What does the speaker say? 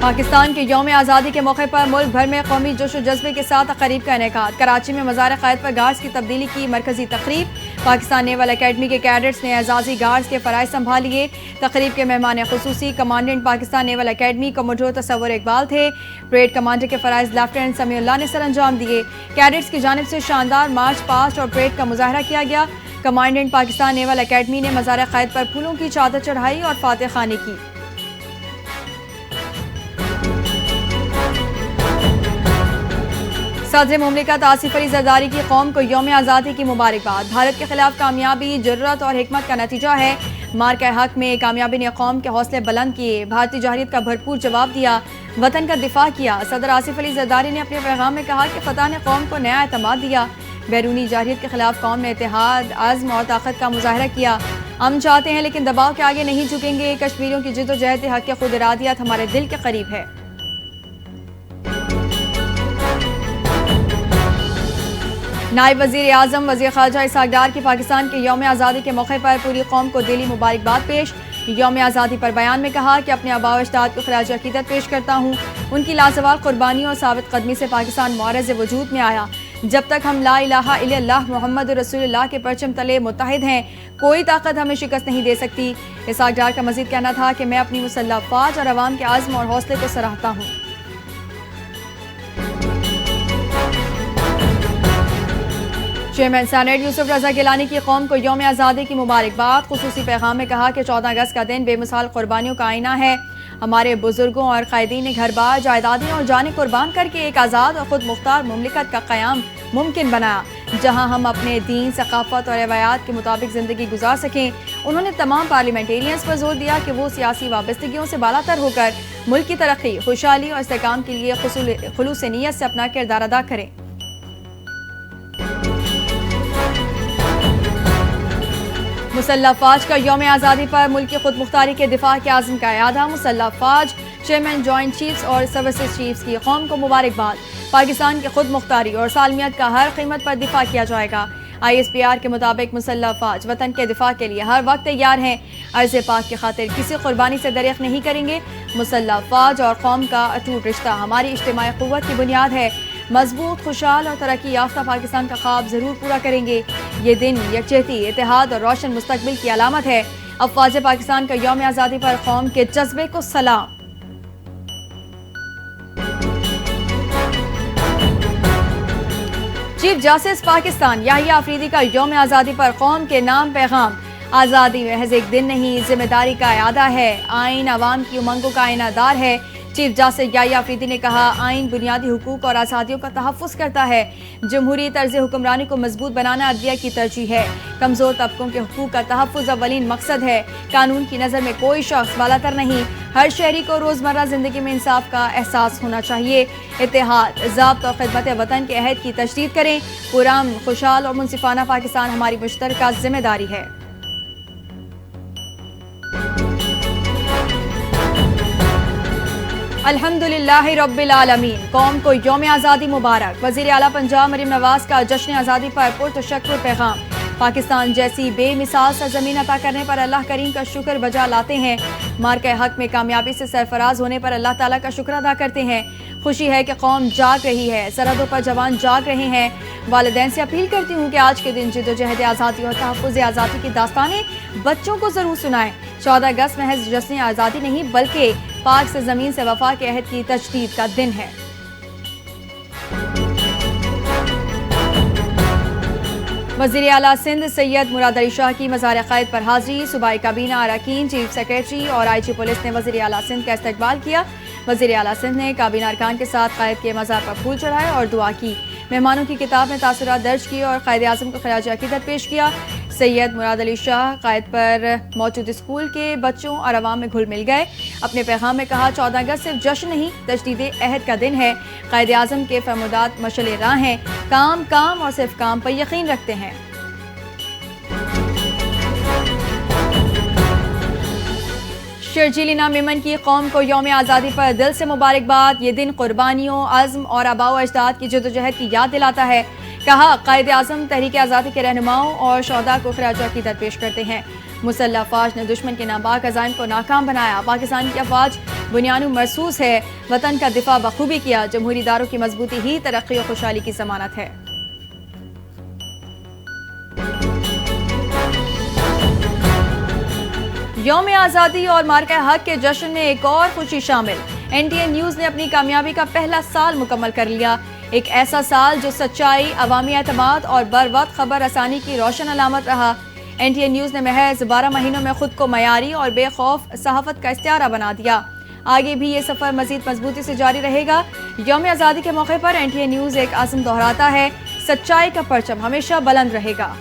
پاکستان کے یوم آزادی کے موقع پر ملک بھر میں قومی جوش و جذبے کے ساتھ تقریب کا انعقاد۔ کراچی میں مزار قائد پر گارڈز کی تبدیلی کی مرکزی تقریب۔ پاکستان نیول اکیڈمی کے کیڈٹس نے اعزازی گارڈز کے فرائض سنبھال لیے۔ تقریب کے مہمان خصوصی کمانڈنٹ پاکستان نیول اکیڈمی کموڈور تصور اقبال تھے۔ پریڈ کمانڈر کے فرائض لیفٹیننٹ سمیع اللہ نے سر انجام دیے۔ کیڈٹس کی جانب سے شاندار مارچ پاسٹ اور پریڈ کا مظاہرہ کیا گیا۔ کمانڈنٹ پاکستان نیول اکیڈمی نے مزار قائد پر پھولوں کی چادر چڑھائی اور فاتح خوانی کی۔ صدر مملکت آصف علی زرداری کی قوم کو یوم آزادی کی مبارکباد۔ بھارت کے خلاف کامیابی جرأت اور حکمت کا نتیجہ ہے۔ مارکہ حق میں کامیابی نے قوم کے حوصلے بلند کیے۔ بھارتی جوہریت کا بھرپور جواب دیا، وطن کا دفاع کیا۔ صدر آصف علی زرداری نے اپنے پیغام میں کہا کہ فتح نے قوم کو نیا اعتماد دیا۔ بیرونی جوہریت کے خلاف قوم نے اتحاد، عزم اور طاقت کا مظاہرہ کیا۔ ہم چاہتے ہیں لیکن دباؤ کے آگے نہیں جھکیں گے۔ کشمیریوں کی جد و جہد حق خود ارادیت ہمارے دل کے قریب ہے۔ نائب وزیر اعظم وزیر خارجہ اسحاق ڈار کی پاکستان کے یوم آزادی کے موقع پر پوری قوم کو دلی مبارکباد پیش۔ یوم آزادی پر بیان میں کہا کہ اپنے آباء و اجداد کو خراج عقیدت پیش کرتا ہوں۔ ان کی لازوال قربانیوں اور ثابت قدمی سے پاکستان معرض وجود میں آیا۔ جب تک ہم لا الہ الا اللہ محمد رسول اللہ کے پرچم تلے متحد ہیں، کوئی طاقت ہمیں شکست نہیں دے سکتی۔ اسحاق ڈار کا مزید کہنا تھا کہ میں اپنی مسلح افواج اور عوام کے عزم اور حوصلے کو سراہتا ہوں۔ چیئرمین سینیٹ یوسف رضا گیلانی کی قوم کو یوم آزادی کی مبارکباد۔ خصوصی پیغام میں کہا کہ 14 اگست کا دن بے مثال قربانیوں کا آئینہ ہے۔ ہمارے بزرگوں اور قائدین نے گھر بار، جائیدادیں اور جانیں قربان کر کے ایک آزاد اور خود مختار مملکت کا قیام ممکن بنایا، جہاں ہم اپنے دین، ثقافت اور روایات کے مطابق زندگی گزار سکیں۔ انہوں نے تمام پارلیمنٹیرینز پر زور دیا کہ وہ سیاسی وابستگیوں سے بالاتر ہو کر ملک کی ترقی، خوشحالی اور استحکام کے لیے خلوص نیت سے اپنا کردار ادا کریں۔ مسلح افواج کا یوم آزادی پر ملک کی خود مختاری کے دفاع کے عزم کا اعادہ۔ مسلح افواج چیئرمین، جوائنٹ چیفز اور سروسز چیفز کی قوم کو مبارکباد۔ پاکستان کی خود مختاری اور سالمیت کا ہر قیمت پر دفاع کیا جائے گا۔ ISPR کے مطابق مسلح افواج وطن کے دفاع کے لیے ہر وقت تیار ہیں، عرض پاک کی خاطر کسی قربانی سے دریغ نہیں کریں گے۔ مسلح افواج اور قوم کا اٹوٹ رشتہ ہماری اجتماعی قوت کی بنیاد ہے۔ مضبوط، خوشحال اور ترقی یافتہ پاکستان کا خواب ضرور پورا کریں گے۔ یہ دن یکجہتی، اتحاد اور روشن مستقبل کی علامت ہے۔ افواج پاکستان کا یوم آزادی پر قوم کے جذبے کو سلام۔ چیف جسٹس پاکستان یحییٰ آفریدی کا یوم آزادی پر قوم کے نام پیغام۔ آزادی محض ایک دن نہیں، ذمہ داری کا اعادہ ہے۔ آئین عوام کی امنگوں کا آئینہ دار ہے۔ چیف جسٹس یحییٰ آفریدی نے کہا، آئین بنیادی حقوق اور آزادیوں کا تحفظ کرتا ہے۔ جمہوری طرز حکمرانی کو مضبوط بنانا عدلیہ کی ترجیح ہے۔ کمزور طبقوں کے حقوق کا تحفظ اولین مقصد ہے۔ قانون کی نظر میں کوئی شخص بالاتر نہیں۔ ہر شہری کو روزمرہ زندگی میں انصاف کا احساس ہونا چاہیے۔ اتحاد، ضابط اور خدمت وطن کے عہد کی تجدید کریں۔ پرامن، خوشحال اور منصفانہ پاکستان ہماری مشترکہ ذمہ داری ہے۔ الحمدللہ رب العالمین، قوم کو یوم آزادی مبارک۔ وزیر اعلیٰ پنجاب مریم نواز کا جشن آزادی پر پرتشکر پیغام۔ پاکستان جیسی بے مثال سرزمین عطا کرنے پر اللہ کریم کا شکر بجا لاتے ہیں۔ مارکہ حق میں کامیابی سے سرفراز ہونے پر اللہ تعالیٰ کا شکر ادا کرتے ہیں۔ خوشی ہے کہ قوم جاگ رہی ہے، سرحدوں پر جوان جاگ رہے ہیں۔ والدین سے اپیل کرتی ہوں کہ آج کے دن جد و جہد آزادی اور تحفظ آزادی کی داستانیں بچوں کو ضرور سنائیں۔ 14 اگست محض جشن آزادی نہیں بلکہ پاک سے زمین سے وفا کے عہد کی تجدید کا دن ہے۔ وزیر اعلیٰ سندھ سید مراد علی شاہ کی مزار قائد پر حاضری۔ صوبائی کابینہ اراکین، چیف سیکریٹری اور IG پولیس نے وزیر اعلیٰ سندھ کا استقبال کیا۔ وزیر اعلیٰ سندھ نے کابینہ ارکان کے ساتھ قائد کے مزار پر پھول چڑھائے اور دعا کی۔ مہمانوں کی کتاب میں تاثرات درج کیے اور قائد اعظم کو خراج عقیدت پیش کیا۔ سید مراد علی شاہ قائد پر موجود اسکول کے بچوں اور عوام میں گھل مل گئے۔ اپنے پیغام میں کہا، 14 اگست صرف جشن نہیں، تجدید عہد کا دن ہے۔ قائد اعظم کے فرمودات مشعل راہ ہیں، کام کام اور صرف کام پر یقین رکھتے ہیں۔ شرجیلی میمن کی قوم کو یوم آزادی پر دل سے مبارکباد۔ یہ دن قربانیوں، عزم اور آباء و اجداد کی جدوجہد کی یاد دلاتا ہے۔ کہا، قائد اعظم تحریک آزادی کے رہنماؤں اور شہداء کو خراج عقیدت پیش کرتے ہیں۔ مسلح افواج نے دشمن کے ناپاک عزائم کو ناکام بنایا۔ پاکستان کی افواج بنیانو مرصوص ہے، وطن کا دفاع بخوبی کیا، جمہوری اداروں کی مضبوطی ہی ترقی و خوشحالی کی ضمانت ہے۔ یوم آزادی اور مارکہ حق کے جشن میں ایک اور خوشی شامل۔ NTA نیوز نے اپنی کامیابی کا پہلا سال مکمل کر لیا، ایک ایسا سال جو سچائی، عوامی اعتماد اور بروقت خبر رسانی کی روشن علامت رہا۔ NTA نیوز نے محض 12 مہینوں میں خود کو معیاری اور بے خوف صحافت کا استعارہ بنا دیا۔ آگے بھی یہ سفر مزید مضبوطی سے جاری رہے گا۔ یوم آزادی کے موقع پر NTA نیوز ایک عزم دہراتا ہے، سچائی کا پرچم ہمیشہ بلند رہے گا۔